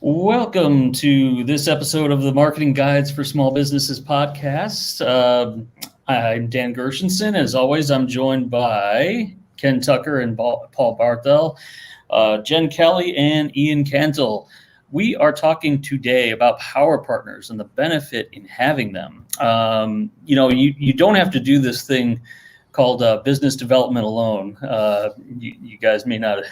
Welcome to this episode of the Marketing Guides for Small Businesses podcast. I'm Dan Gershenson. As always, I'm joined by Ken Tucker and Paul Barthel, Jen Kelly, and Ian Cantle. We are talking today about power partners and the benefit in having them. You don't have to do this thing called business development alone. You guys may not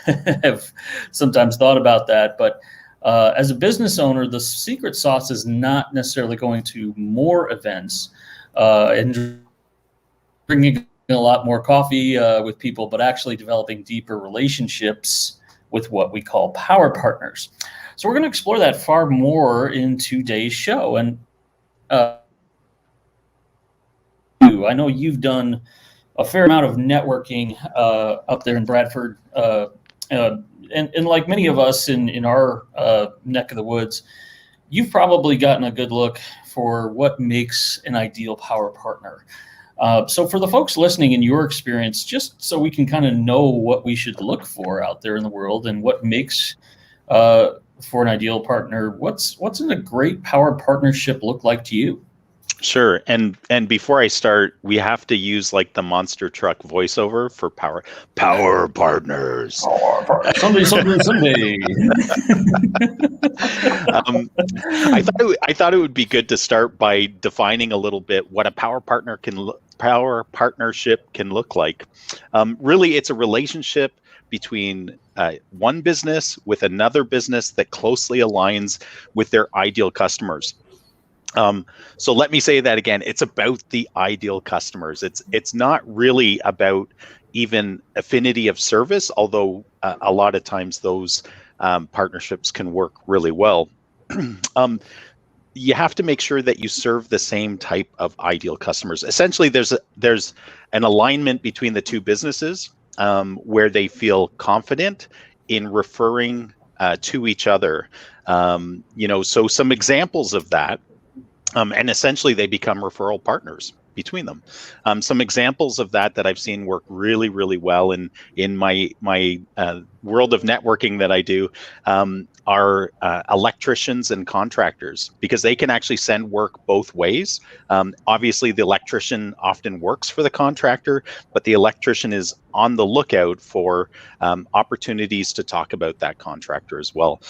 have sometimes thought about that, but as a business owner, the secret sauce is not necessarily going to more events and drinking a lot more coffee with people, but actually developing deeper relationships with what we call power partners. So we're going to explore that far more in today's show. And I know you've done a fair amount of networking up there in Bradford. And like many of us in our neck of the woods, you've probably gotten a good look for what makes an ideal power partner. So for the folks listening, in your experience, just so we can kind of know what we should look for out there in the world and what makes for an ideal partner, what's a great power partnership look like to you? Sure. And before I start, we have to use like the monster truck voiceover for power partners. Someday. I thought it would be good to start by defining a little bit what a power partnership can look like. Really, it's a relationship between one business with another business that closely aligns with their ideal customers. So let me say that again. It's about the ideal customers. It's not really about even affinity of service, although a lot of times those partnerships can work really well. You have to make sure that you serve the same type of ideal customers. Essentially, there's an alignment between the two businesses where they feel confident in referring to each other. So some examples of that. And essentially, they become referral partners between them. Some examples of that I've seen work really, really well in my world of networking that I do are electricians and contractors, because they can actually send work both ways. Obviously, the electrician often works for the contractor, but the electrician is on the lookout for opportunities to talk about that contractor as well.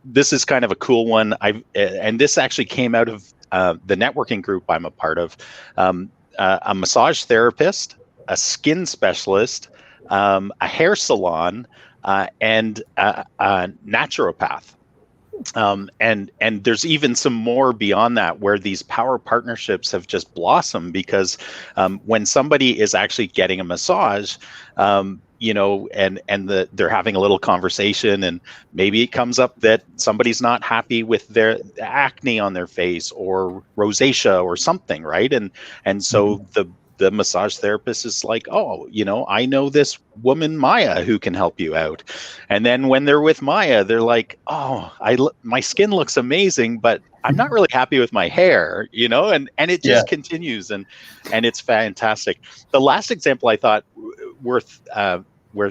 This is kind of a cool one. And this actually came out of the networking group I'm a part of. A massage therapist, a skin specialist, a hair salon, and a naturopath. And there's even some more beyond that, where these power partnerships have just blossomed because when somebody is actually getting a massage, they're having a little conversation, and maybe it comes up that somebody's not happy with their acne on their face or rosacea or something, right? And so the massage therapist is like, oh, I know this woman, Maya, who can help you out. And then when they're with Maya, they're like, oh, my skin looks amazing, but I'm not really happy with my hair, and it just continues, and it's fantastic. The last example I thought worth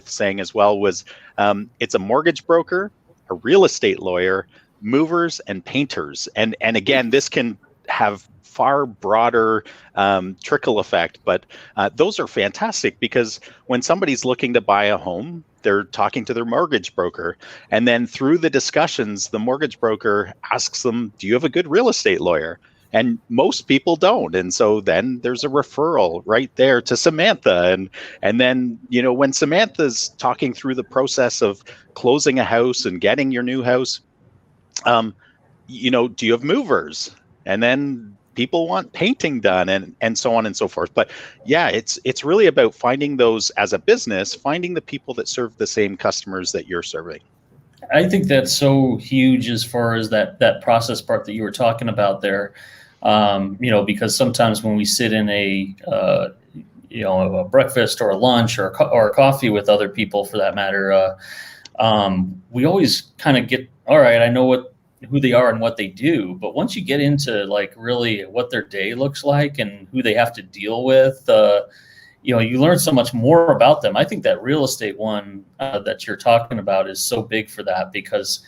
saying as well was it's a mortgage broker, a real estate lawyer, movers, and painters. And again, this can have far broader trickle effect, but those are fantastic, because when somebody's looking to buy a home, they're talking to their mortgage broker, and then through the discussions, the mortgage broker asks them, do you have a good real estate lawyer? And most people don't. And so then there's a referral right there to Samantha. And then, when Samantha's talking through the process of closing a house and getting your new house, do you have movers? And then people want painting done, and so on and so forth. But yeah, it's really about finding those, as a business, finding the people that serve the same customers that you're serving. I think that's so huge as far as that process part that you were talking about there. Because sometimes when we sit in a breakfast or a lunch or a coffee with other people, for that matter, we always kind of get, all right, I know who they are and what they do. But once you get into like really what their day looks like and who they have to deal with, you learn so much more about them. I think that real estate one that you're talking about is so big for that, because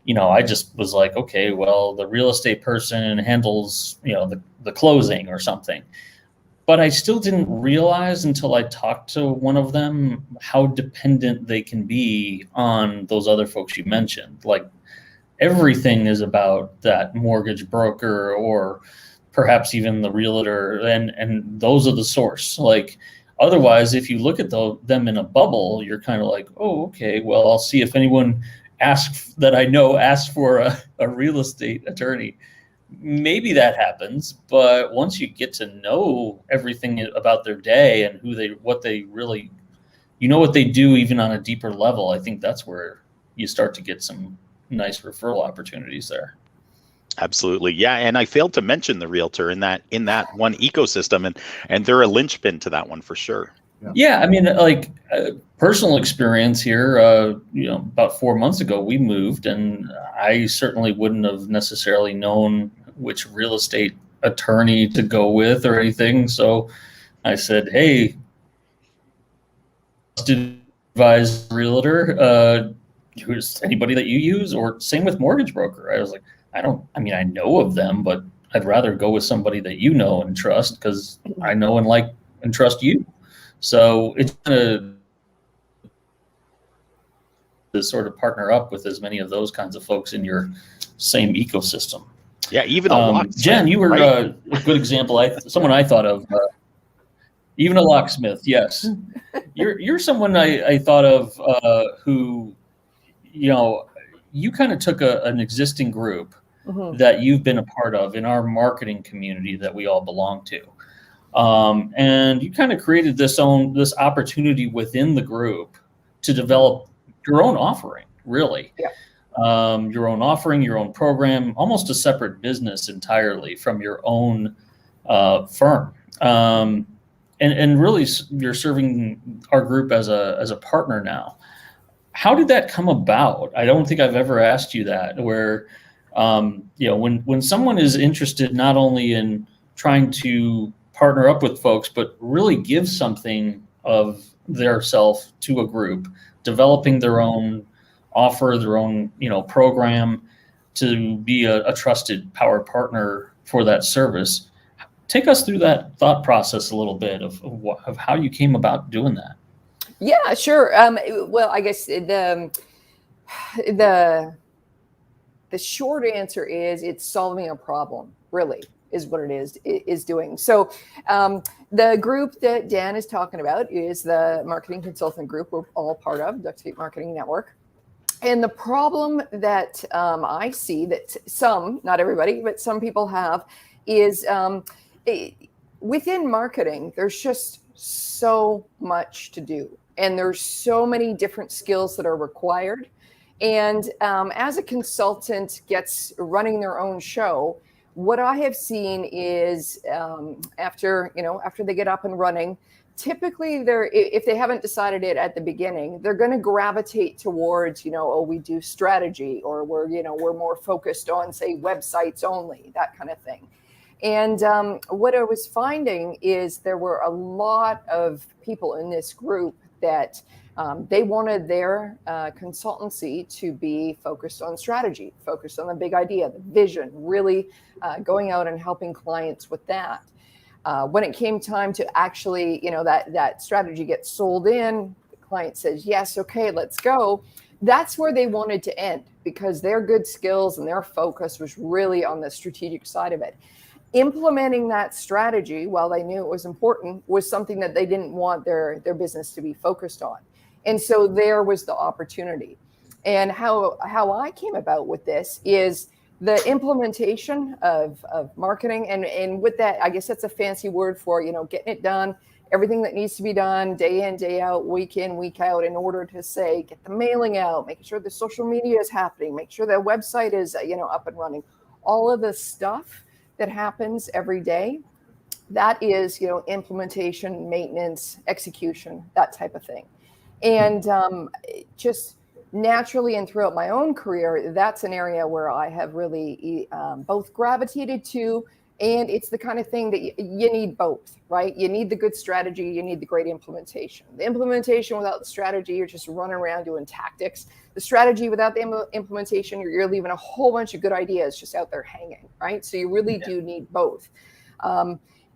I just was like, okay, well, the real estate person handles, the closing or something. But I still didn't realize until I talked to one of them how dependent they can be on those other folks you mentioned. Like everything is about that mortgage broker or perhaps even the realtor, and those are the source. Like otherwise, if you look at them in a bubble, you're kind of like, oh, okay, well, I'll see if anyone asks for a real estate attorney. Maybe that happens, but once you get to know everything about their day and what they really, what they do even on a deeper level, I think that's where you start to get some nice referral opportunities there. Absolutely. Yeah. And I failed to mention the realtor in that one ecosystem, and they're a linchpin to that one for sure. Yeah. I mean, like personal experience here, about 4 months ago, we moved, and I certainly wouldn't have necessarily known which real estate attorney to go with or anything. So I said, hey, advise realtor, who's anybody that you use, or same with mortgage broker. I was like, I know of them, but I'd rather go with somebody that you know and trust because I know and like and trust you. So it's going to sort of partner up with as many of those kinds of folks in your same ecosystem. Yeah, even a locksmith. Jen, you were right? A good example. Someone I thought of, even a locksmith. Yes, you're someone I thought of who, you kind of took an existing group that you've been a part of in our marketing community that we all belong to. And you kind of created this opportunity within the group to develop your own offering, really. Yeah. Your own offering, your own program, almost a separate business entirely from your own firm. And really, you're serving our group as a partner now. How did that come about? I don't think I've ever asked you that. Where, when someone is interested not only in trying to partner up with folks, but really give something of their self to a group, developing their own offer, their own, program to be a trusted power partner for that service. Take us through that thought process a little bit of how you came about doing that. Yeah, sure. Well, I guess the short answer is it's solving a problem, really, is what it is doing. So the group that Dan is talking about is the marketing consultant group we're all part of, Duck State Marketing Network. And the problem that I see that some, not everybody, but some people have is within marketing, there's just so much to do. And there's so many different skills that are required. And as a consultant gets running their own show, what I have seen is after they get up and running, typically if they haven't decided it at the beginning, they're going to gravitate towards, we do strategy, or we're more focused on, say, websites only, that kind of thing. And what I was finding is there were a lot of people in this group that they wanted their consultancy to be focused on strategy, focused on the big idea, the vision, really going out and helping clients with that. When it came time to actually, that strategy gets sold in, the client says, yes, okay, let's go. That's where they wanted to end, because their good skills and their focus was really on the strategic side of it. Implementing that strategy, while they knew it was important, was something that they didn't want their business to be focused on. And so there was the opportunity. And how I came about with this is the implementation of marketing. And with that, I guess that's a fancy word for, getting it done, everything that needs to be done day in, day out, week in, week out, in order to say, get the mailing out, making sure the social media is happening, make sure the website is, up and running. All of the stuff that happens every day, that is, implementation, maintenance, execution, that type of thing. And just naturally and throughout my own career, that's an area where I have really both gravitated to And it's the kind of thing that you need both, right? You need the good strategy, you need the great implementation. The implementation without the strategy, you're just running around doing tactics. The strategy without the implementation, you're leaving a whole bunch of good ideas just out there hanging, right? So you really do need both.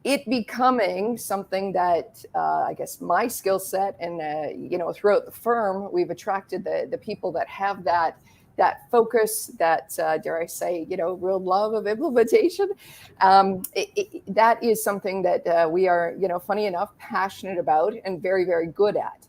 It becoming something that I guess my skill set and throughout the firm, we've attracted the people that have that focus, that dare I say, real love of implementation. That is something that we are, funny enough, passionate about and very, very good at.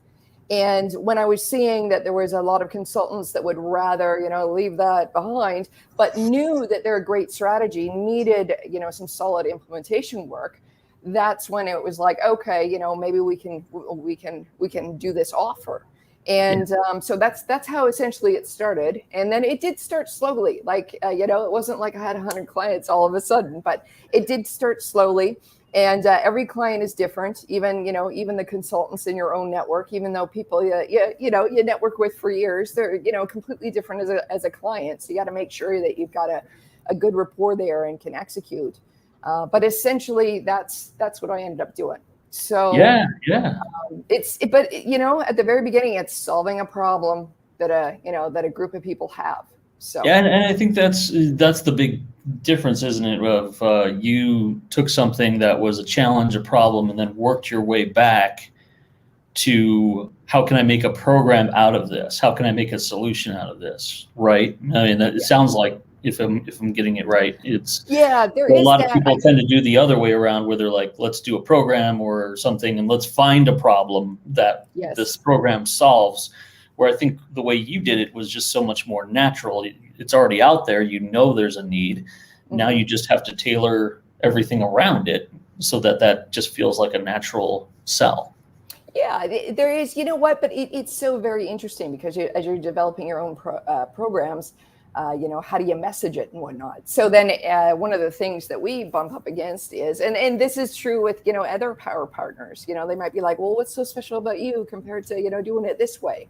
And when I was seeing that there was a lot of consultants that would rather, leave that behind, but knew that their great strategy needed, some solid implementation work, that's when it was like, okay, maybe we can do this offer. And so that's how essentially it started. And then it did start slowly. Like, it wasn't like I had 100 clients all of a sudden, but it did start slowly. And every client is different, even the consultants in your own network, even though people you network with for years, they're completely different as a client. So you got to make sure that you've got a good rapport there and can execute. But essentially, that's what I ended up doing. So yeah. But at the very beginning, it's solving a problem that a group of people have. So yeah, and I think that's the big difference, isn't it? Of you took something that was a challenge, a problem, and then worked your way back to how can I make a program out of this? How can I make a solution out of this? Right? I mean, it sounds like if I'm getting it right, it's there a is lot of people tend to do the other way around, where they're like, let's do a program or something, and let's find a problem that this program solves. Where I think the way you did it was just so much more natural. It's already out there. There's a need. Mm-hmm. Now you just have to tailor everything around it so that just feels like a natural sell. Yeah, there is. You know what? But it's so very interesting because as you're developing your own programs, how do you message it and whatnot? So then one of the things that we bump up against is, and this is true with, other power partners, they might be like, well, what's so special about you compared to, doing it this way?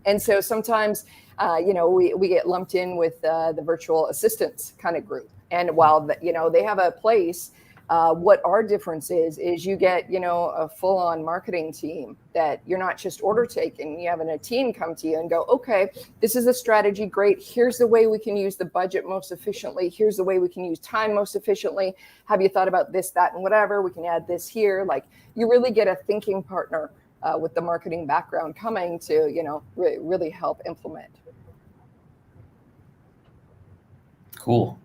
And so sometimes, we get lumped in with the virtual assistants kind of group. And while, they have a place, what our difference is you get, a full-on marketing team that you're not just order taking. You have a team come to you and go, okay, this is a strategy. Great. Here's the way we can use the budget most efficiently. Here's the way we can use time most efficiently. Have you thought about this, that, and whatever? We can add this here. Like, you really get a thinking partner with the marketing background coming to, really help implement. Cool.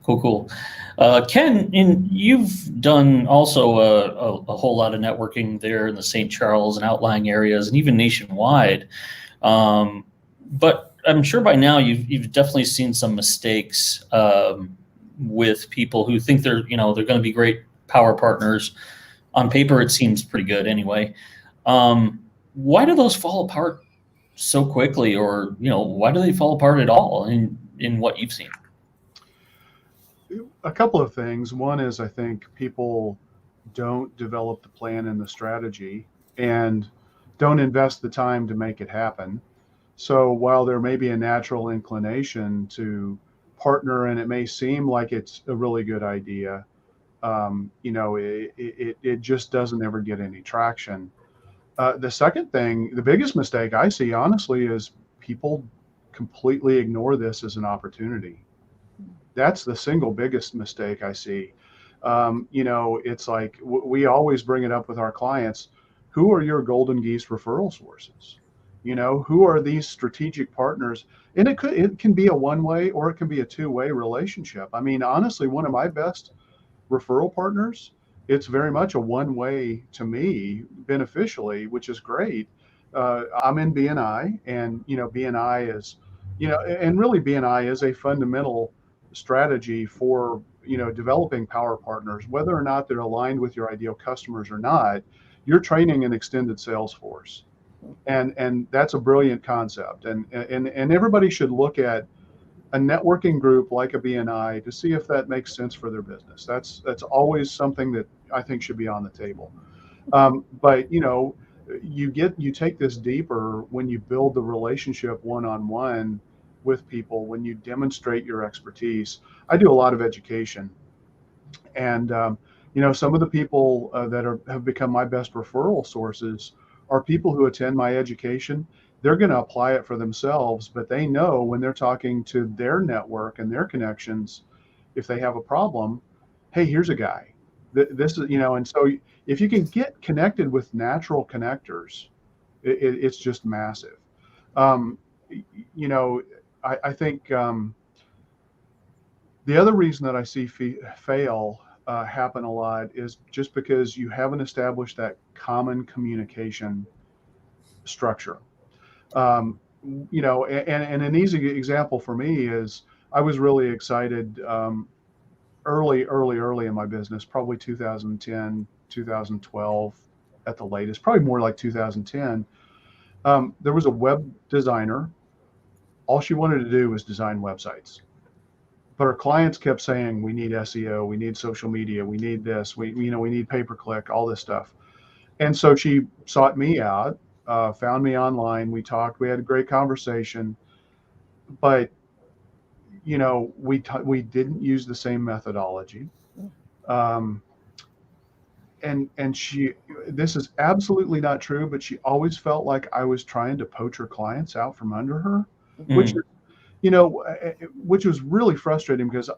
Ken, you've done also a whole lot of networking there in the St. Charles and outlying areas and even nationwide. But I'm sure by now you've definitely seen some mistakes with people who think they're going to be great power partners. On paper, it seems pretty good anyway. Why do those fall apart so quickly, or why do they fall apart at all in what you've seen? A couple of things. One is, I think people don't develop the plan and the strategy and don't invest the time to make it happen. So while there may be a natural inclination to partner and it may seem like it's a really good idea, it just doesn't ever get any traction. The second thing, the biggest mistake I see, honestly, is people completely ignore this as an opportunity. That's the single biggest mistake I see. It's like we always bring it up with our clients. Who are your golden geese referral sources? Who are these strategic partners? And it can be a one-way or it can be a two-way relationship. I mean, honestly, one of my best referral partners, it's very much a one-way to me beneficially, which is great. I'm in BNI, and BNI is, and really BNI is a fundamental strategy for developing power partners, whether or not they're aligned with your ideal customers or not. You're training an extended sales force, and that's a brilliant concept. And everybody should look at a networking group like a BNI to see if that makes sense for their business. That's always something that I think should be on the table. But you take this deeper when you build the relationship one-on-one with people, when you demonstrate your expertise. I do a lot of education, And some of the people that have become my best referral sources are people who attend my education. They're going to apply it for themselves, but they know when they're talking to their network and their connections, if they have a problem, hey, here's a guy. This is, and so if you can get connected with natural connectors, it's just massive. I think the other reason that I see fail happen a lot is just because you haven't established that common communication structure. And an easy example for me is I was really excited early in my business, probably 2010, 2012 at the latest, probably more like 2010. There was a web designer. All she wanted to do was design websites. But our clients kept saying, we need SEO, we need social media, we need this, we need pay-per-click, all this stuff. And so she sought me out, found me online. We talked, we had a great conversation, but we didn't use the same methodology. And she, this is absolutely not true, but she always felt like I was trying to poach her clients out from under her, which was really frustrating because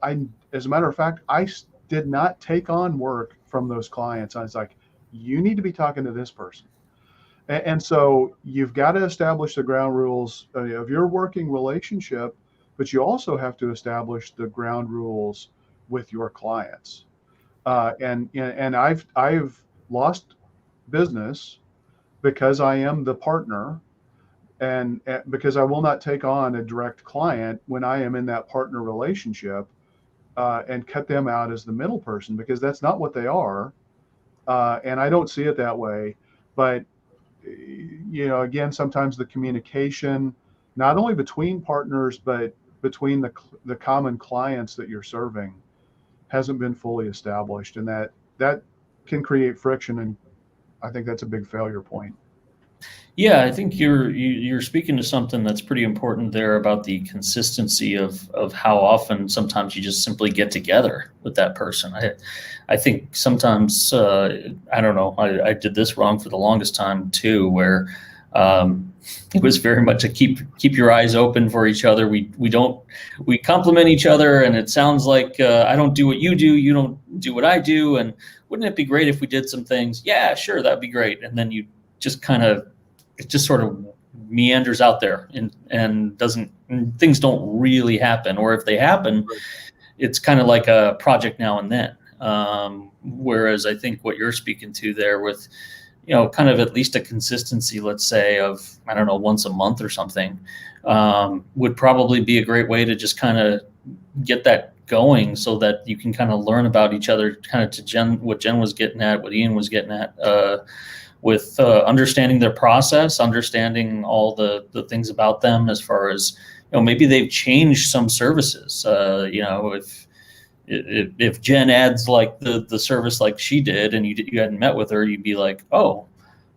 as a matter of fact, I did not take on work from those clients. I was like, you need to be talking to this person. And so you've got to establish the ground rules of your working relationship, but you also have to establish the ground rules with your clients. And I've lost business because I am the partner, and because I will not take on a direct client when I am in that partner relationship, and cut them out as the middle person, because that's not what they are. And I don't see it that way. But again, sometimes the communication, not only between partners, but between the common clients that you're serving, hasn't been fully established, and that can create friction. And I think that's a big failure point. Yeah, I think you're speaking to something that's pretty important there about the consistency of how often sometimes you just simply get together with that person. I think sometimes I don't know, I did this wrong for the longest time too, where it was very much a keep your eyes open for each other. We compliment each other, and it sounds like I don't do what you do, you don't do what I do, and wouldn't it be great if we did some things? Yeah, sure, that'd be great. And then you just it just sort of meanders out there, and things don't really happen. Or if they happen, it's kind of like a project now and then. Whereas I think what you're speaking to there with, kind of at least a consistency, let's say of, I don't know, once a month or something, would probably be a great way to just kind of get that going, so that you can kind of learn about each other, kind of to what Jen was getting at, what Ian was getting at, with understanding their process, understanding all the things about them, as far as, maybe they've changed some services. If Jen adds like the service like she did, and you hadn't met with her, you'd be like, oh,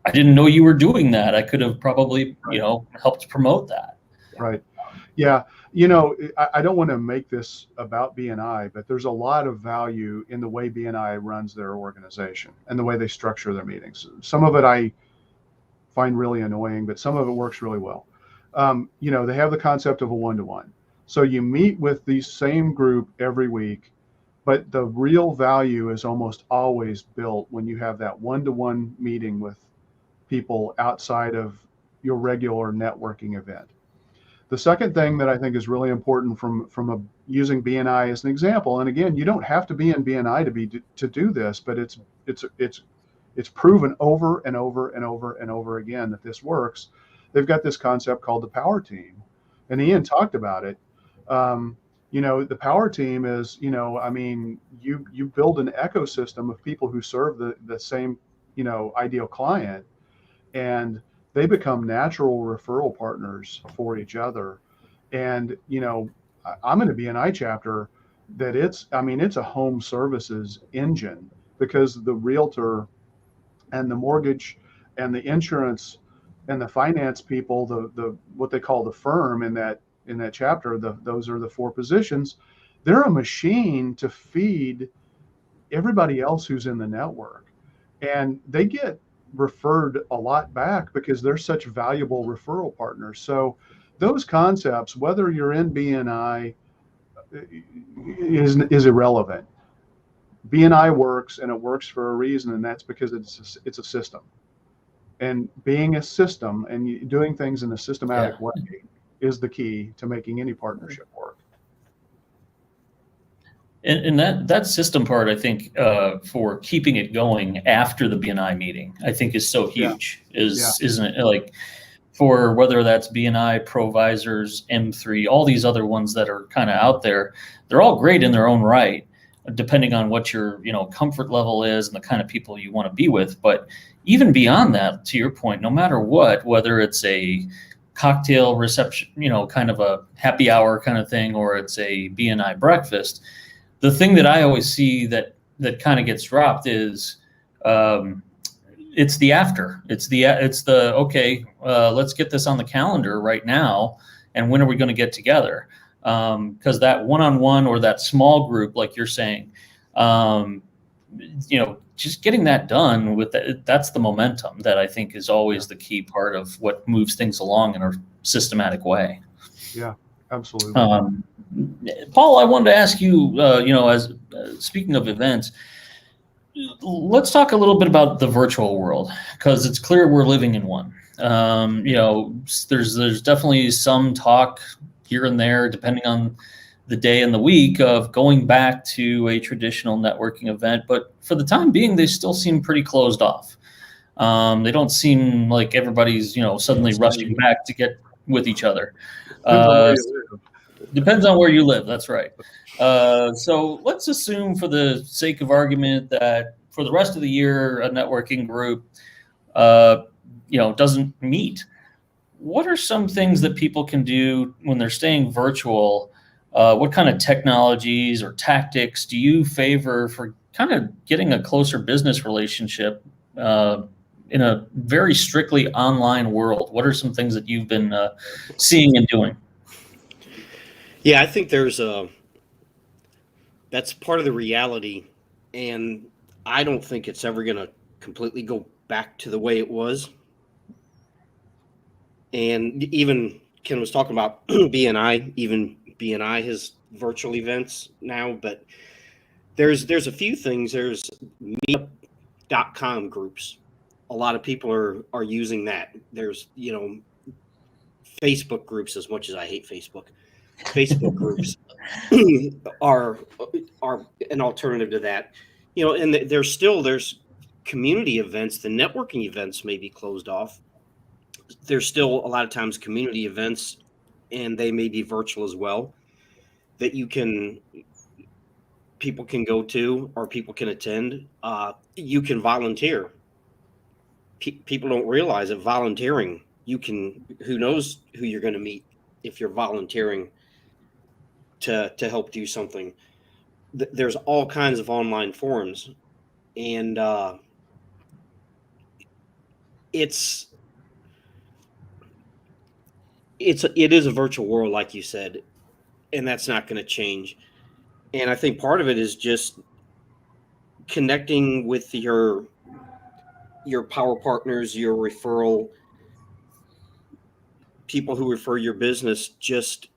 I didn't know you were doing that. I could have probably, helped promote that. Right. Yeah. I don't want to make this about BNI, but there's a lot of value in the way BNI runs their organization and the way they structure their meetings. Some of it I find really annoying, but some of it works really well. They have the concept of a one-to-one. So you meet with the same group every week, but the real value is almost always built when you have that one-to-one meeting with people outside of your regular networking event. The second thing that I think is really important from using BNI as an example, and again, you don't have to be in BNI to do this, but it's proven over and over and over and over again that this works. They've got this concept called the power team, and Ian talked about it. The power team is, you build an ecosystem of people who serve the same, ideal client, and they become natural referral partners for each other. And, I'm in a BNI chapter that it's a home services engine, because the realtor and the mortgage and the insurance and the finance people, the what they call the firm in that chapter, those are the four positions. They're a machine to feed everybody else who's in the network. And they get referred a lot back because they're such valuable referral partners. So those concepts, whether you're in BNI, is irrelevant. BNI works, and it works for a reason, and that's because it's a system. And being a system and doing things in a systematic way is the key to making any partnership work. And that system part, I think, for keeping it going after the BNI meeting, I think is so huge. Isn't it? Like, for whether that's BNI, Provisors, M3, all these other ones that are kind of out there, they're all great in their own right, depending on what your comfort level is and the kind of people you want to be with. But even beyond that, to your point, no matter what, whether it's a cocktail reception, kind of a happy hour kind of thing, or it's a BNI breakfast, the thing that I always see that kind of gets dropped is it's the after. It's the okay, let's get this on the calendar right now, and when are we going to get together? Because that one-on-one or that small group, like you're saying, just getting that done with that's the momentum that I think is always the key part of what moves things along in a systematic way. Yeah, absolutely. Paul, I wanted to ask you, as speaking of events, let's talk a little bit about the virtual world, because it's clear we're living in one. There's definitely some talk here and there, depending on the day and the week, of going back to a traditional networking event. But for the time being, they still seem pretty closed off. They don't seem like everybody's, suddenly rushing back to get with each other. Depends on where you live. That's right. So let's assume, for the sake of argument, that for the rest of the year, a networking group, doesn't meet. What are some things that people can do when they're staying virtual? What kind of technologies or tactics do you favor for kind of getting a closer business relationship in a very strictly online world? What are some things that you've been seeing and doing? Yeah, I think that's part of the reality, and I don't think it's ever going to completely go back to the way it was. And even Ken was talking about BNI, even BNI has virtual events now, but there's a few things. There's meetup.com groups. A lot of people are using that. There's, Facebook groups, as much as I hate Facebook. Facebook groups are an alternative to that, and there's community events. The networking events may be closed off. There's still a lot of times community events, and they may be virtual as well, that people can go to, or people can attend. You can volunteer. People don't realize that volunteering, who knows who you're going to meet if you're volunteering to help do something. There's all kinds of online forums, and it is a virtual world, like you said, and that's not going to change. And I think part of it is just connecting with your power partners, your referral people who refer your business, just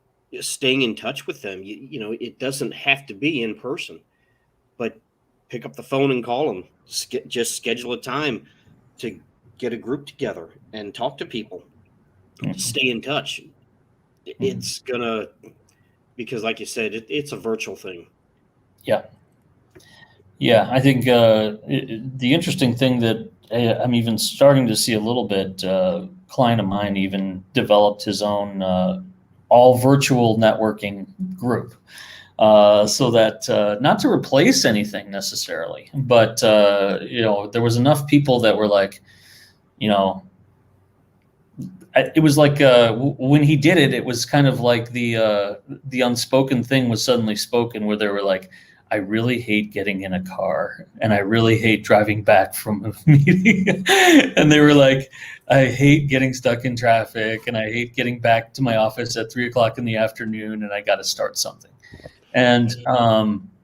staying in touch with them. It doesn't have to be in person, but pick up the phone and call them. Just schedule a time to get a group together and talk to people. Mm-hmm. Stay in touch. Mm-hmm. It's gonna, because like you said, it's a virtual thing. Yeah. I think the interesting thing that I'm even starting to see a little bit, a client of mine even developed his own all virtual networking group, so that not to replace anything necessarily, but there was enough people that were like, it was like when he did it, it was kind of like the unspoken thing was suddenly spoken, where they were like, I really hate getting in a car, and I really hate driving back from a meeting. And they were like, I hate getting stuck in traffic, and I hate getting back to my office at 3:00 in the afternoon, and I got to start something. And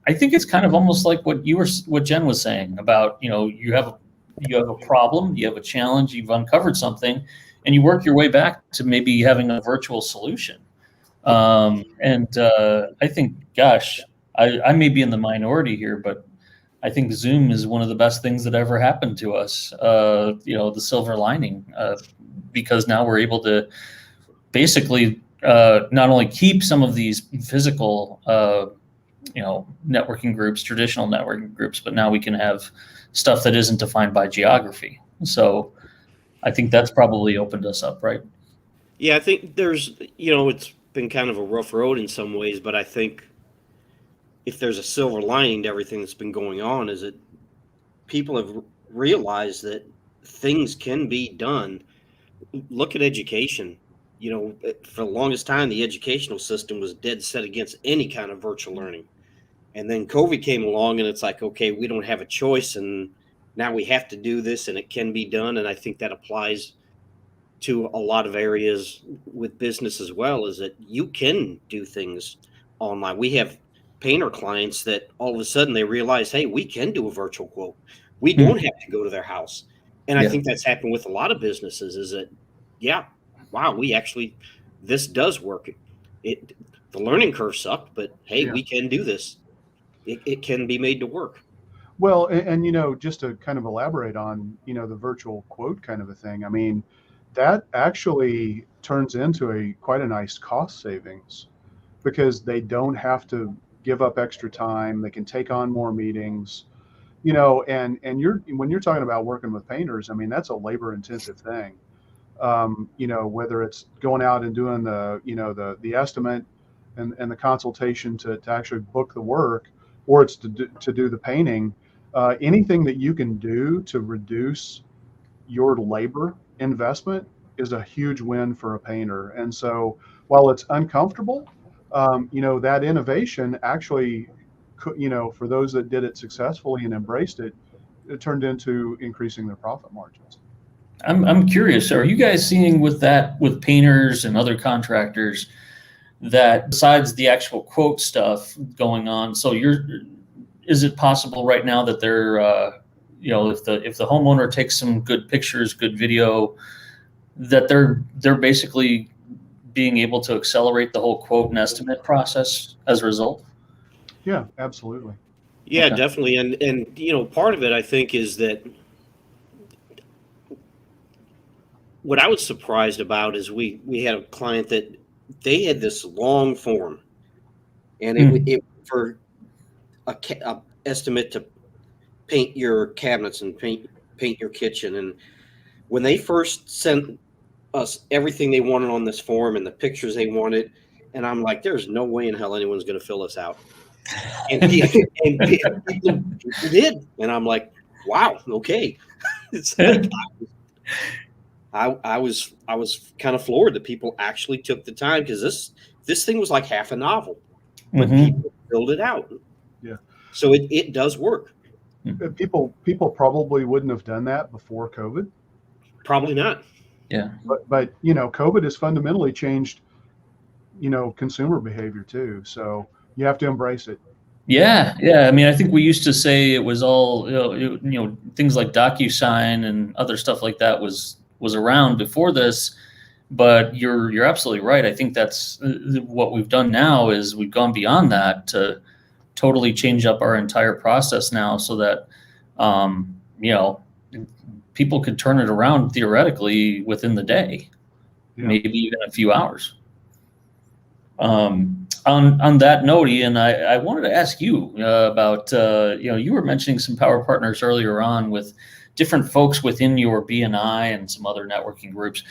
I think it's kind of almost like what Jen was saying about, you have a problem, you have a challenge, you've uncovered something, and you work your way back to maybe having a virtual solution. I think, gosh, I may be in the minority here, but I think Zoom is one of the best things that ever happened to us. The silver lining, because now we're able to basically not only keep some of these physical, networking groups, traditional networking groups, but now we can have stuff that isn't defined by geography. So I think that's probably opened us up, right? Yeah, I think there's, it's been kind of a rough road in some ways, but I think if there's a silver lining to everything that's been going on, is that people have realized that things can be done. Look at education. For the longest time, the educational system was dead set against any kind of virtual learning. And then COVID came along and it's like, okay, we don't have a choice. And now we have to do this and it can be done. And I think that applies to a lot of areas with business as well, is that you can do things online. We have painter clients that all of a sudden they realize, hey, we can do a virtual quote. We don't have to go to their house. And I think that's happened with a lot of businesses, is that, wow, this does work. The learning curve sucked, but hey, we can do this. It can be made to work. Well, and just to kind of elaborate on, the virtual quote kind of a thing, I mean, that actually turns into quite a nice cost savings, because they don't have to give up extra time. They can take on more meetings, and when you're talking about working with painters, I mean, that's a labor intensive thing. Whether it's going out and doing the estimate and the consultation to actually book the work, or it's to do the painting, anything that you can do to reduce your labor investment is a huge win for a painter. And so while it's uncomfortable, that innovation actually, for those that did it successfully and embraced it, it turned into increasing their profit margins. I'm curious, are you guys seeing with painters and other contractors that besides the actual quote stuff going on, so is it possible right now that they're, if the homeowner takes some good pictures, good video, that they're basically being able to accelerate the whole quote and estimate process as a result? Yeah, absolutely. Yeah, Okay. definitely. And part of it, I think, is that what I was surprised about is we had a client that they had this long form, and it for a estimate to paint your cabinets and paint your kitchen. And when they first sent us everything they wanted on this form and the pictures they wanted, and I'm like, there's no way in hell anyone's going to fill this out. And people did, and I'm like, wow, okay. It's like, I was kind of floored that people actually took the time, because this thing was like half a novel, but people filled it out. Yeah. So it does work. People probably wouldn't have done that before COVID. Probably not. Yeah. But COVID has fundamentally changed, consumer behavior too. So you have to embrace it. Yeah. I mean, I think we used to say it was all, things like DocuSign and other stuff like that was around before this, but you're absolutely right. I think that's what we've done now, is we've gone beyond that to totally change up our entire process now, so that people could turn it around theoretically within the day, maybe even a few hours. On that note, Ian, I wanted to ask you about, you were mentioning some power partners earlier on with different folks within your BNI and some other networking groups.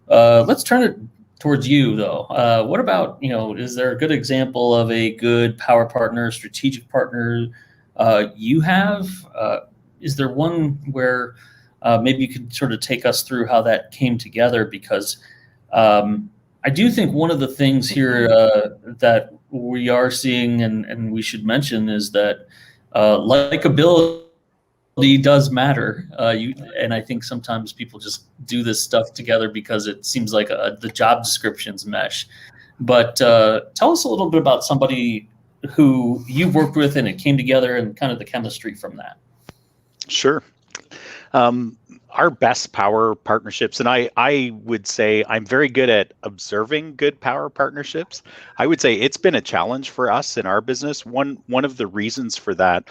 Let's turn it towards you, though. What about, is there a good example of a good power partner, strategic partner you have? Is there one where maybe you could sort of take us through how that came together? Because I do think one of the things here that we are seeing, and we should mention, is that likability does matter. And I think sometimes people just do this stuff together because it seems like the job descriptions mesh. But tell us a little bit about somebody who you've worked with and it came together and kind of the chemistry from that. Sure. Our best power partnerships, and I would say I'm very good at observing good power partnerships. I would say it's been a challenge for us in our business. One of the reasons for that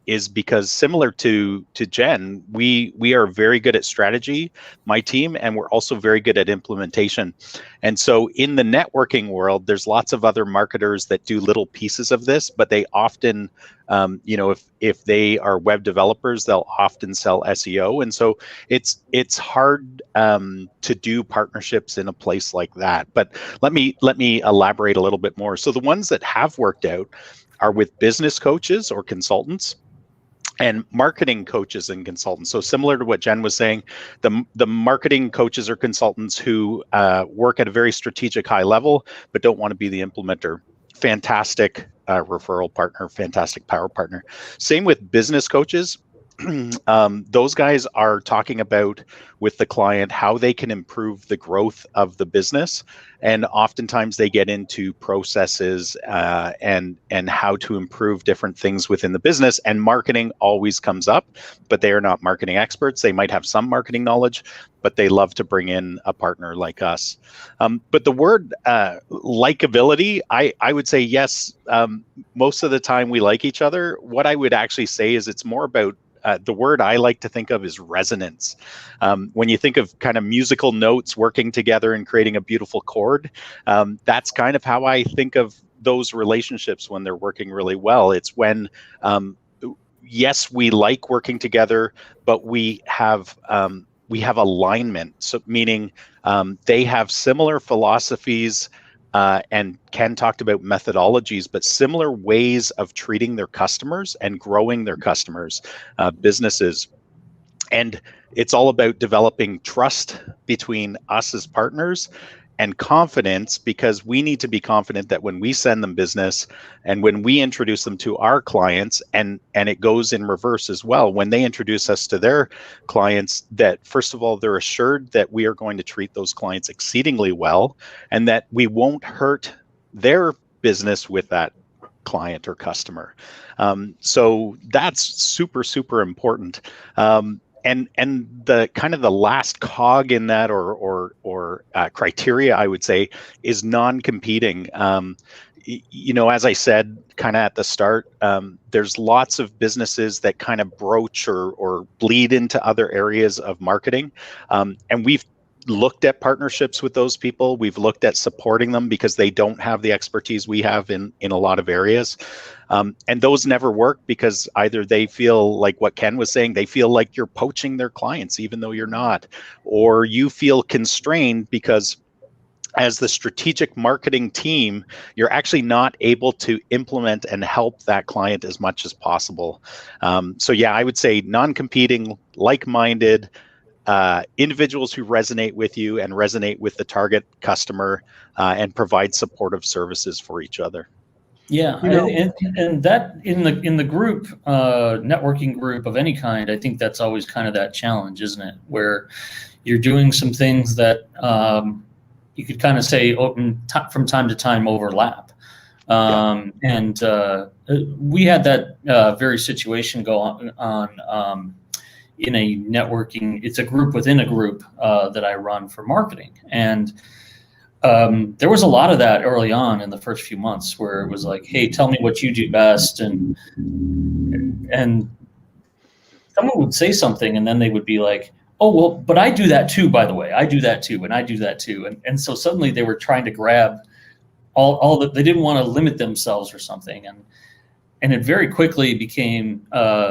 is because, similar to Jen, we are very good at strategy, my team, and we're also very good at implementation. And so in the networking world, there's lots of other marketers that do little pieces of this, but they often, if they are web developers, they'll often sell SEO. And so it's hard to do partnerships in a place like that. But let me elaborate a little bit more. So the ones that have worked out are with business coaches or consultants, and marketing coaches and consultants. So similar to what Jen was saying, the marketing coaches or consultants who work at a very strategic high level, but don't want to be the implementer. Fantastic referral partner, fantastic power partner. Same with business coaches. Those guys are talking about with the client how they can improve the growth of the business, and oftentimes they get into processes and how to improve different things within the business, and marketing always comes up, but they are not marketing experts. They might have some marketing knowledge, but they love to bring in a partner like us. But the word likability, I would say yes, most of the time we like each other. What I would actually say is it's more about the word I like to think of is resonance. When you think of kind of musical notes working together and creating a beautiful chord, that's kind of how I think of those relationships when they're working really well. It's when, yes, we like working together, but we have alignment. So meaning they have similar philosophies, and Ken talked about methodologies, but similar ways of treating their customers and growing their customers, businesses. And it's all about developing trust between us as partners and confidence, because we need to be confident that when we send them business and when we introduce them to our clients, and it goes in reverse as well, when they introduce us to their clients, that first of all, they're assured that we are going to treat those clients exceedingly well and that we won't hurt their business with that client or customer. So that's super, super important. And the kind of the last cog in that or criteria, I would say, is non-competing. As I said, kind of at the start, there's lots of businesses that kind of broach or bleed into other areas of marketing. And we've looked at partnerships with those people. We've looked at supporting them because they don't have the expertise we have in a lot of areas. And those never work because either they feel like what Ken was saying, they feel like you're poaching their clients, even though you're not, or you feel constrained because as the strategic marketing team, you're actually not able to implement and help that client as much as possible. So yeah, I would say non-competing, like-minded, individuals who resonate with you and resonate with the target customer, and provide supportive services for each other. Yeah, and that in the group, networking group of any kind, I think that's always kind of that challenge, isn't it? Where you're doing some things that you could kind of say from time to time overlap. And we had that very situation go on in a networking. It's a group within a group that I run for marketing, and there was a lot of that early on in the first few months where it was like, hey, tell me what you do best, and someone would say something and then they would be like, oh, well, but I do that too, by the way. I do that too, and I do that too. And so suddenly they were trying to grab all that. They didn't want to limit themselves or something. And it very quickly became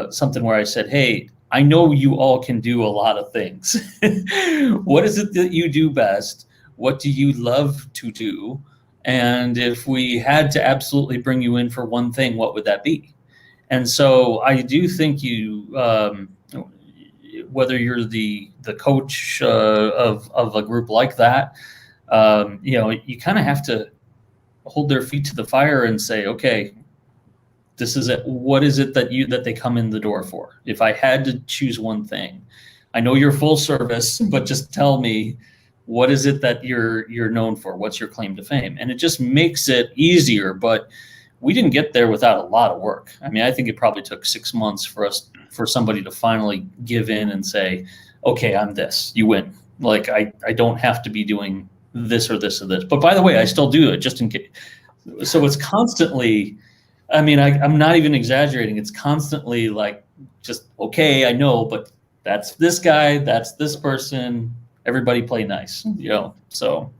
something where I said, hey, I know you all can do a lot of things. What is it that you do best? What do you love to do? And if we had to absolutely bring you in for one thing, what would that be? And so I do think you, whether you're the coach of a group like that, you kind of have to hold their feet to the fire and say, okay, this is it. What is it that they come in the door for? If I had to choose one thing, I know you're full service, but just tell me, what is it that you're known for? What's your claim to fame? And it just makes it easier. But we didn't get there without a lot of work. I mean, I think it probably took 6 months for somebody to finally give in and say, okay, I'm this, you win. Like, I don't have to be doing this or this or this. But by the way, I still do it just in case. So it's constantly, I mean, I'm not even exaggerating. It's constantly like, just, okay, I know, but that's this guy, that's this person, everybody play nice, so.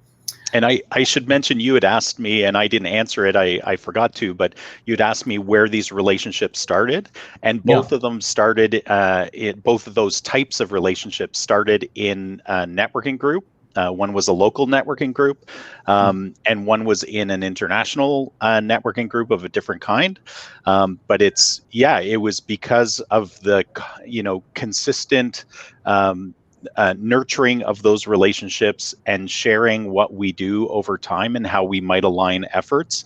And I should mention, you had asked me, and I didn't answer it. I forgot to, but you'd asked me where these relationships started, and both of them started. Both of those types of relationships started in a networking group. One was a local networking group, and one was in an international networking group of a different kind. But it was because of the consistent. Nurturing of those relationships and sharing what we do over time and how we might align efforts.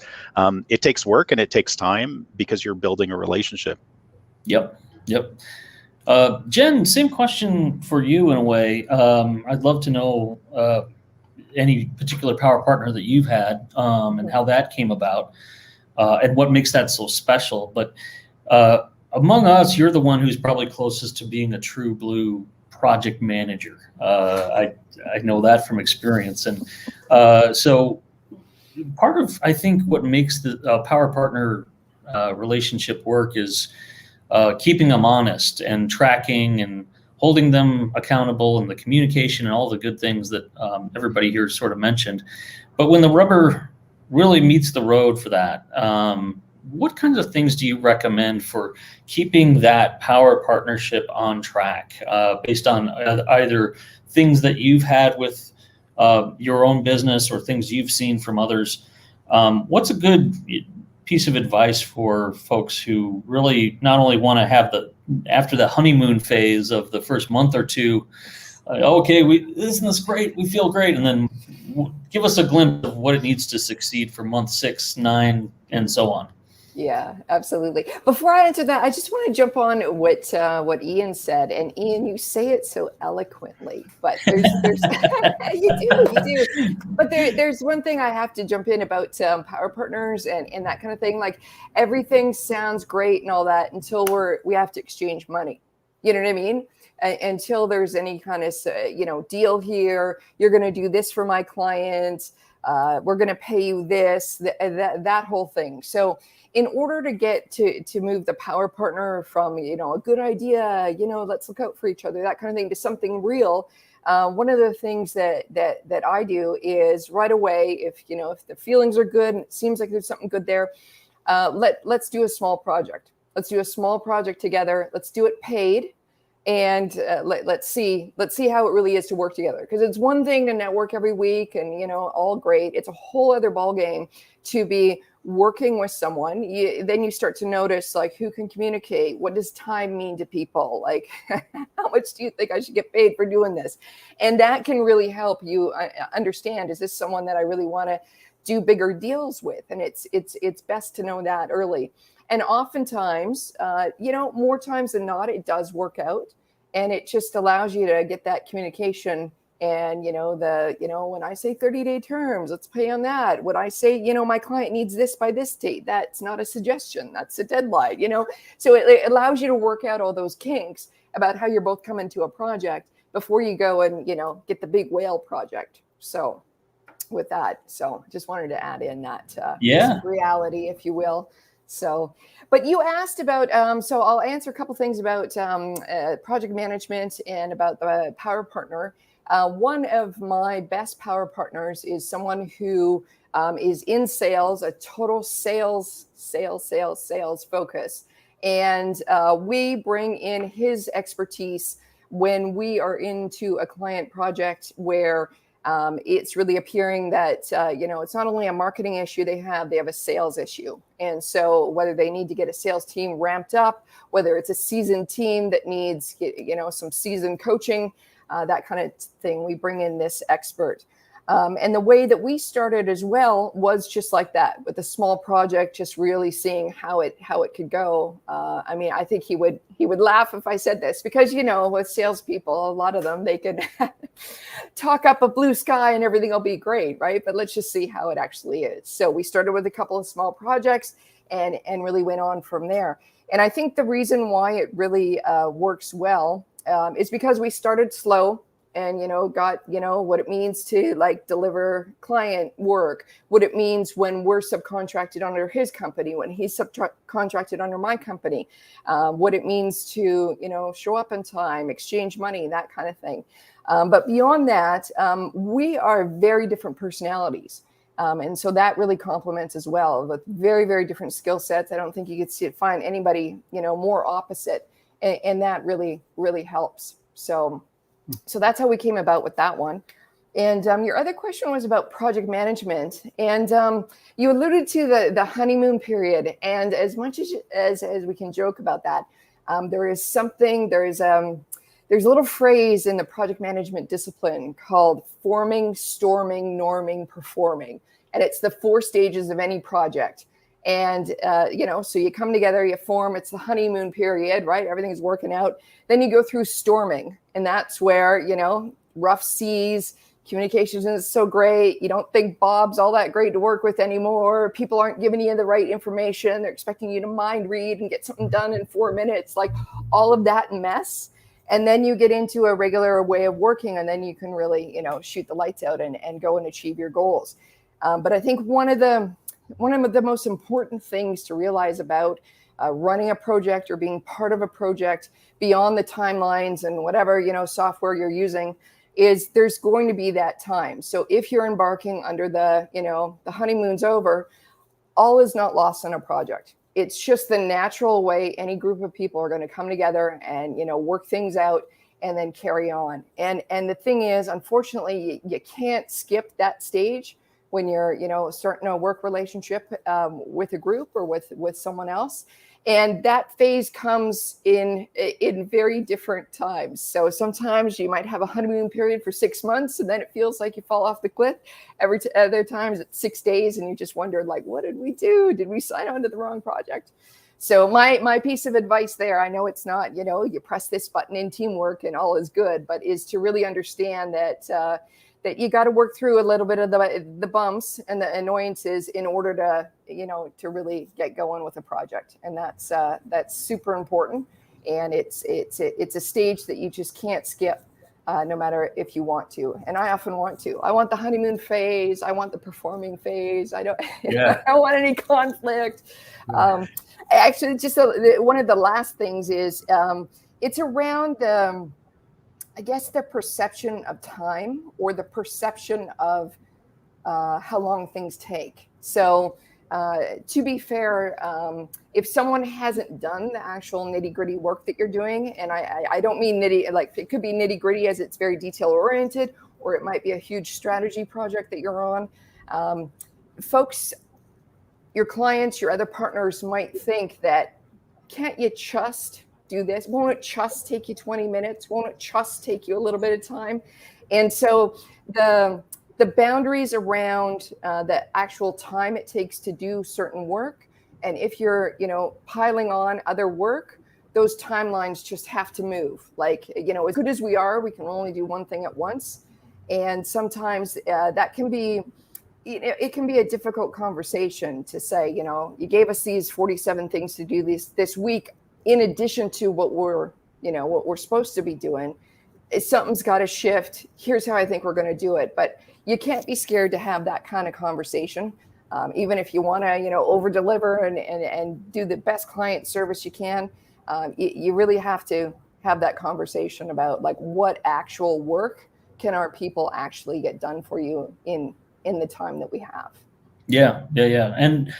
It takes work and it takes time because you're building a relationship. Yep. Jen, same question for you in a way. I'd love to know any particular power partner that you've had and how that came about and what makes that so special. But among us, you're the one who's probably closest to being a true blue project manager. I know that from experience. And so part of, I think, what makes the power partner relationship work is keeping them honest and tracking and holding them accountable, and the communication and all the good things that everybody here sort of mentioned. But when the rubber really meets the road for that, what kinds of things do you recommend for keeping that power partnership on track based on either things that you've had with your own business or things you've seen from others? What's a good piece of advice for folks who really not only want to have after the honeymoon phase of the first month or two, okay, isn't this great? We feel great. And then give us a glimpse of what it needs to succeed for month 6, 9, and so on. Yeah, absolutely. Before I answer that, I just want to jump on what Ian said. And Ian, you say it so eloquently, but there's you do. But there's one thing I have to jump in about power partners and that kind of thing. Like, everything sounds great and all that until we have to exchange money. You know what I mean? Until there's any kind of deal here. You're going to do this for my client. We're going to pay you this, that whole thing. So in order to get to move the power partner from, a good idea, let's look out for each other, that kind of thing, to something real, one of the things that I do is right away, if the feelings are good and it seems like there's something good there, let's do a small project. Let's do a small project together. Let's do it paid. And let's see how it really is to work together. Because it's one thing to network every week and, all great. It's a whole other ballgame to be working with someone. Then you start to notice, like, who can communicate? What does time mean to people? Like, how much do you think I should get paid for doing this? And that can really help you understand, is this someone that I really want to do bigger deals with? And it's best to know that early. And oftentimes, more times than not, it does work out, and it just allows you to get that communication. And, when I say 30-day terms, let's pay on that. When I say, my client needs this by this date, that's not a suggestion, that's a deadline, So it allows you to work out all those kinks about how you're both coming to a project before you go and, get the big whale project. So with that, just wanted to add in that reality, if you will. So, but you asked about, so I'll answer a couple things about project management and about the power partner. One of my best power partners is someone who is in sales, a total sales focus. And we bring in his expertise when we are into a client project where it's really appearing that, it's not only a marketing issue they have a sales issue. And so whether they need to get a sales team ramped up, whether it's a seasoned team that needs, some seasoned coaching, that kind of thing, we bring in this expert. And the way that we started as well was just like that, with a small project, just really seeing how it could go. I think he would laugh if I said this, because, with salespeople, a lot of them, they could talk up a blue sky and everything will be great, right? But let's just see how it actually is. So we started with a couple of small projects. and really went on from there. And I think the reason why it really works well is because we started slow and, got, what it means to like deliver client work, what it means when we're subcontracted under his company, when he's subcontracted under my company, what it means to, show up in time, exchange money, that kind of thing. But beyond that, we are very different personalities. And so that really complements as well with very, very different skill sets. I don't think you could find anybody, more opposite. And that really, really helps. So that's how we came about with that one. And your other question was about project management. And you alluded to the honeymoon period. And as much as we can joke about that, there's a little phrase in the project management discipline called forming, storming, norming, performing. And it's the 4 stages of any project. And, so you come together, you form, it's the honeymoon period, right? Everything's working out. Then you go through storming. And that's where, rough seas, communications isn't so great. You don't think Bob's all that great to work with anymore. People aren't giving you the right information. They're expecting you to mind read and get something done in 4 minutes, like all of that mess. And then you get into a regular way of working, and then you can really, shoot the lights out and go and achieve your goals. But I think one of the most important things to realize about running a project or being part of a project beyond the timelines and whatever, software you're using is there's going to be that time. So if you're embarking under the honeymoon's over, all is not lost on a project. It's just the natural way any group of people are going to come together and, work things out and then carry on. And the thing is, unfortunately, you can't skip that stage when you're, starting a work relationship with a group or with someone else. And that phase comes in very different times. So sometimes you might have a honeymoon period for 6 months, and then it feels like you fall off the cliff. Other times it's 6 days, and you just wonder, like, what did we do? Did we sign on to the wrong project? So my piece of advice there, I know it's not, you press this button in teamwork and all is good, but is to really understand that that you got to work through a little bit of the bumps and the annoyances in order to, to really get going with a project. And that's super important. And it's a stage that you just can't skip, no matter if you want to. And I often want to. I want the honeymoon phase. I want the performing phase. I don't want any conflict. Actually, just one of the last things is it's around I guess the perception of time or the perception of how long things take. So to be fair, if someone hasn't done the actual nitty gritty work that you're doing, and I don't mean nitty, like it could be nitty gritty as it's very detail oriented, or it might be a huge strategy project that you're on. Folks, your clients, your other partners might think that, can't you just do this? Won't it just take you 20 minutes? Won't it just take you a little bit of time? And so the boundaries around the actual time it takes to do certain work, and if you're, piling on other work, those timelines just have to move. Like, as good as we are, we can only do one thing at once. And sometimes that can be, it can be a difficult conversation to say, you gave us these 47 things to do this week, in addition to what we're supposed to be doing. Something's got to shift. Here's how I think we're going to do it. But you can't be scared to have that kind of conversation. Even if you want to, over deliver and do the best client service you can, you really have to have that conversation about like what actual work can our people actually get done for you in the time that we have. Yeah. And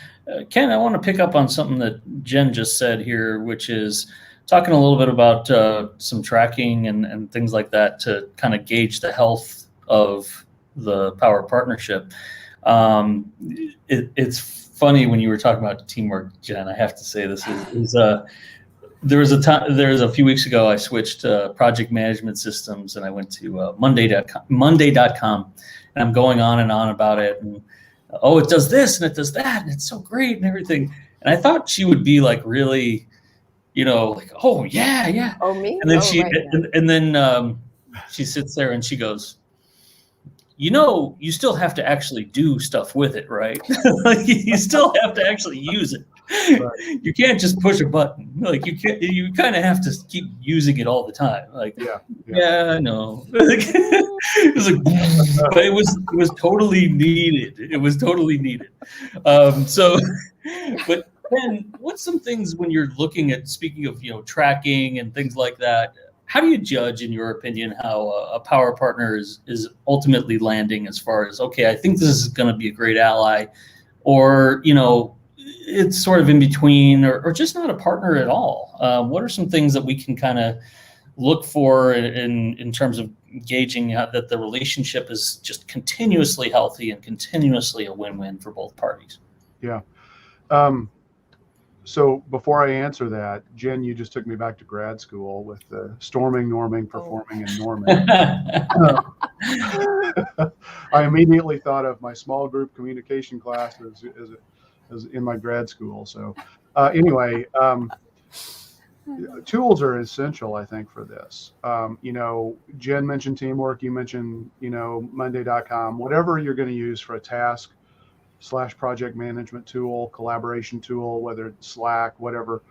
Ken, I want to pick up on something that Jen just said here, which is talking a little bit about some tracking and things like that to kind of gauge the health of the power partnership. It's funny when you were talking about teamwork, Jen. I have to say this is there was a few weeks ago I switched project management systems and I went to Monday.com, and I'm going on and on about it. And it does this and it does that and it's so great and everything. And I thought she would be like really, like, oh yeah. Oh, me? And then right. and then she sits there and she goes, you still have to actually do stuff with it, right? Like, you still have to actually use it. You can't just push a button. Like you can't. You kind of have to keep using it all the time. Like, yeah, I know. It was like, but it was totally needed. It was totally needed. So, but then, what's some things when you're looking at, speaking of tracking and things like that? How do you judge, in your opinion, how a power partner is ultimately landing as far as, okay, I think this is going to be a great ally, or it's sort of in between, or just not a partner at all? What are some things that we can kind of look for in terms of gauging that the relationship is just continuously healthy and continuously a win-win for both parties? Yeah. So before I answer that, Jen, you just took me back to grad school with the storming, norming, performing, and norming. I immediately thought of my small group communication class as in my grad school. So anyway, tools are essential, I think, for this. Jen mentioned teamwork. You mentioned, Monday.com, whatever you're going to use for a task / project management tool, collaboration tool, whether it's Slack, whatever.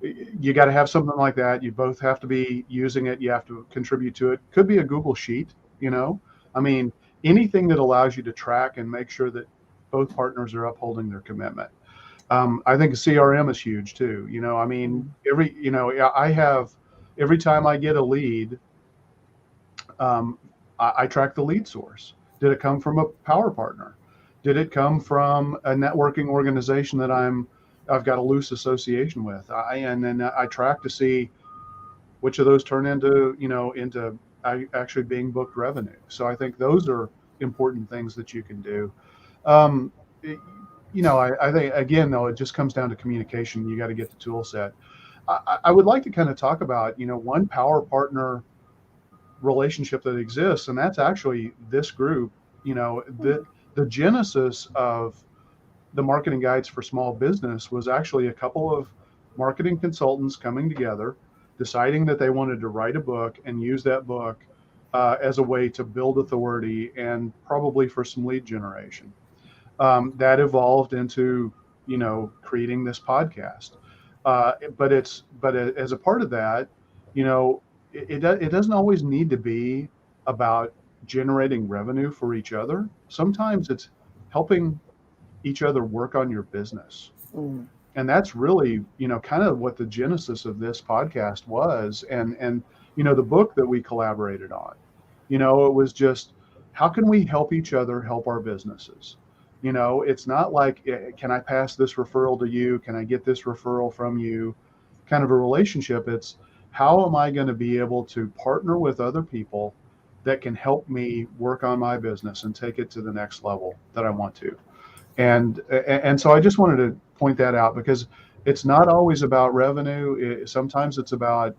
You got to have something like that. You both have to be using it. You have to contribute to it. Could be a Google Sheet, anything that allows you to track and make sure that both partners are upholding their commitment. I think CRM is huge too. Every time I get a lead, I track the lead source. Did it come from a power partner? Did it come from a networking organization that I've got a loose association with? And then I track to see which of those turn into actually being booked revenue. So I think those are important things that you can do. I think, again, though, it just comes down to communication. You got to get the tool set. I would like to kind of talk about, one power partner relationship that exists, and that's actually this group. The genesis of the Marketing Guides for Small Business was actually a couple of marketing consultants coming together, deciding that they wanted to write a book and use that book as a way to build authority and probably for some lead generation. That evolved into, creating this podcast. But as a part of that, it doesn't always need to be about generating revenue for each other. Sometimes it's helping each other work on your business. And that's really, kind of what the genesis of this podcast was. And the book that we collaborated on, it was just, how can we help each other help our businesses? It's not like, can I pass this referral to you? Can I get this referral from you? Kind of a relationship. It's, how am I going to be able to partner with other people that can help me work on my business and take it to the next level that I want to? And so I just wanted to point that out, because it's not always about revenue. Sometimes it's about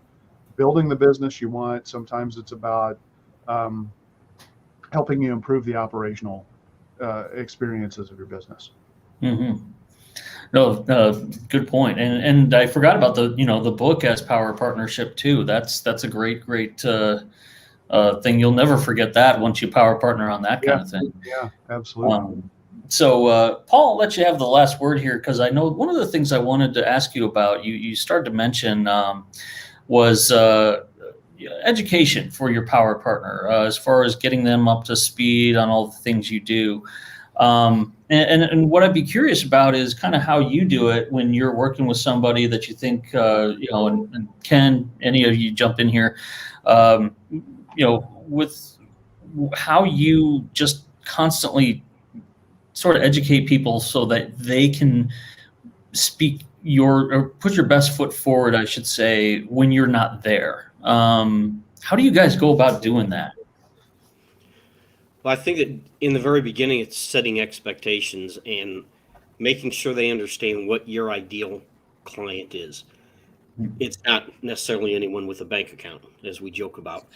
building the business you want. Sometimes it's about helping you improve the operational experiences of your business. Mm-hmm. No, good point. And I forgot about the book as power partnership too. That's a great thing. You'll never forget that once you power partner on that kind of thing. Yeah, absolutely. So Paul, I'll let you have the last word here, because I know one of the things I wanted to ask you about, you started to mention was education for your power partner, as far as getting them up to speed on all the things you do. And what I'd be curious about is kind of how you do it when you're working with somebody that you think, and Ken, any of you jump in here, with how you just constantly sort of educate people so that they can speak or put your best foot forward, I should say, when you're not there. How do you guys go about doing that? Well, I think that in the very beginning, it's setting expectations and making sure they understand what your ideal client is. It's not necessarily anyone with a bank account, as we joke about,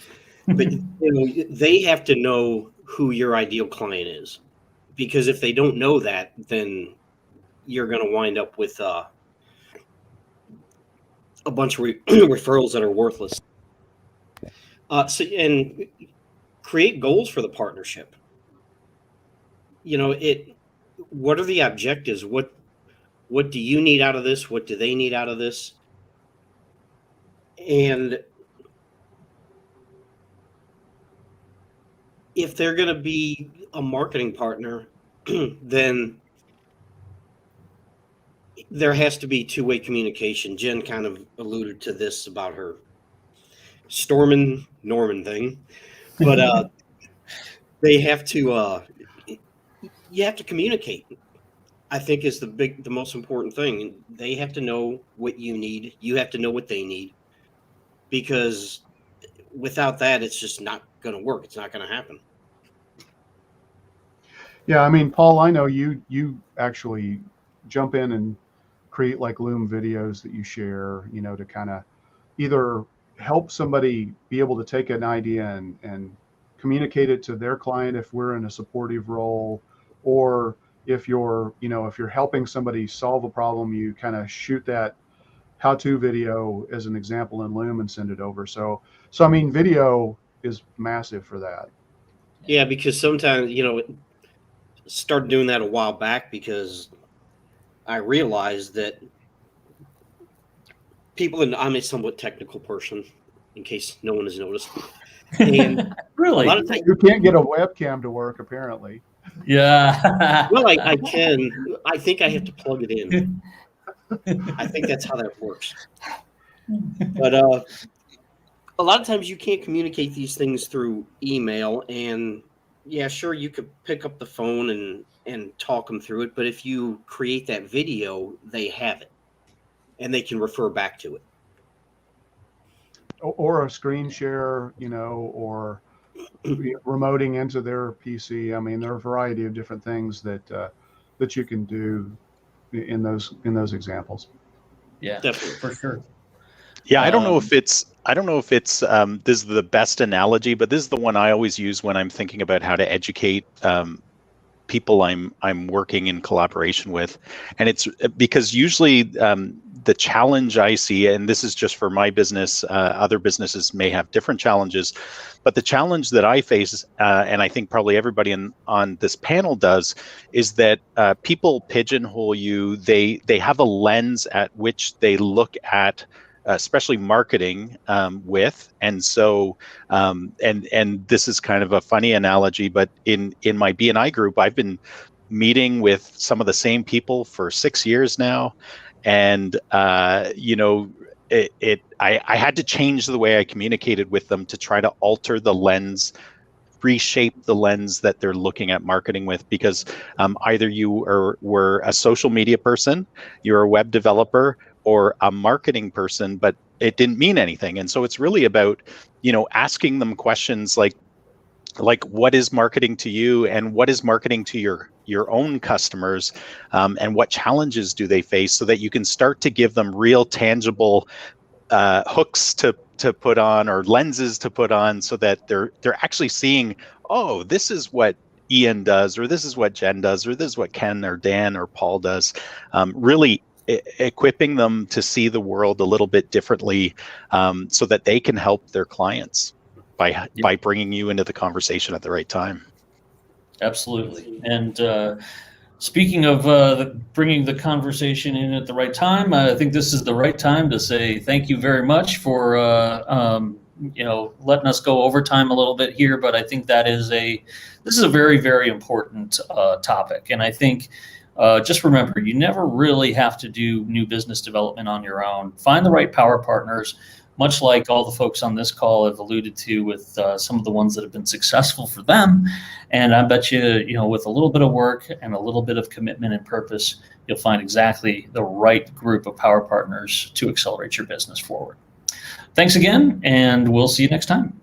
but they have to know who your ideal client is, because if they don't know that, then you're going to wind up with a bunch of referrals that are worthless. And create goals for the partnership. What are the objectives? What do you need out of this? What do they need out of this? And if they're going to be a marketing partner, then there has to be two-way communication. Jen kind of alluded to this about her Stormin Norman thing, but they have to. You have to communicate. I think is the most important thing. They have to know what you need. You have to know what they need, because without that, it's just not going to work. It's not going to happen. Yeah, I mean, Paul, I know you actually jump in and create like Loom videos that you share, you know, to kind of either help somebody be able to take an idea and communicate it to their client if we're in a supportive role, or if you're, you know, if you're helping somebody solve a problem, you kind of shoot that how-to video as an example in Loom and send it over. So I mean, video is massive for that. Yeah, because sometimes, you know, started doing that a while back because I realized that people, and I'm a somewhat technical person, in case no one has noticed. And Really? a lot of times, You can't get a webcam to work, apparently. Yeah. well, I can. I think I have to plug it in. I think that's how that works. But a lot of times you can't communicate these things through email. And yeah, sure, you could pick up the phone and talk them through it. But if you create that video, they have it and they can refer back to it. Or a screen share, you know, or remoting into their PC. I mean, there are a variety of different things that that you can do in those examples. Yeah, Definitely. for sure. Yeah, I don't know if it's this is the best analogy, but this is the one I always use when I'm thinking about how to educate people I'm working in collaboration with. And it's because usually the challenge I see, and this is just for my business, other businesses may have different challenges, but the challenge that I face, and I think probably everybody on this panel does, is that people pigeonhole you. They have a lens at which they look at especially marketing with. And so, and this is kind of a funny analogy, but in my BNI group, I've been meeting with some of the same people for 6 years now. And, you know, I had to change the way I communicated with them to try to alter the lens, reshape the lens that they're looking at marketing with, because either you were a social media person, you're a web developer, or a marketing person, but it didn't mean anything. And so it's really about, you know, asking them questions like what is marketing to you, and what is marketing to your own customers, and what challenges do they face, so that you can start to give them real tangible hooks to put on, or lenses to put on, so that they're actually seeing, oh, this is what Ian does, or this is what Jen does, or this is what Ken or Dan or Paul does. Really equipping them to see the world a little bit differently, so that they can help their clients by bringing you into the conversation at the right time. Absolutely. And speaking of bringing the conversation in at the right time, I think this is the right time to say thank you very much for you know, letting us go overtime a little bit here. But I think this is a very, very important topic. And I think just remember, you never really have to do new business development on your own. Find the right power partners, much like all the folks on this call have alluded to with some of the ones that have been successful for them. And I bet you know, with a little bit of work and a little bit of commitment and purpose, you'll find exactly the right group of power partners to accelerate your business forward. Thanks again, and we'll see you next time.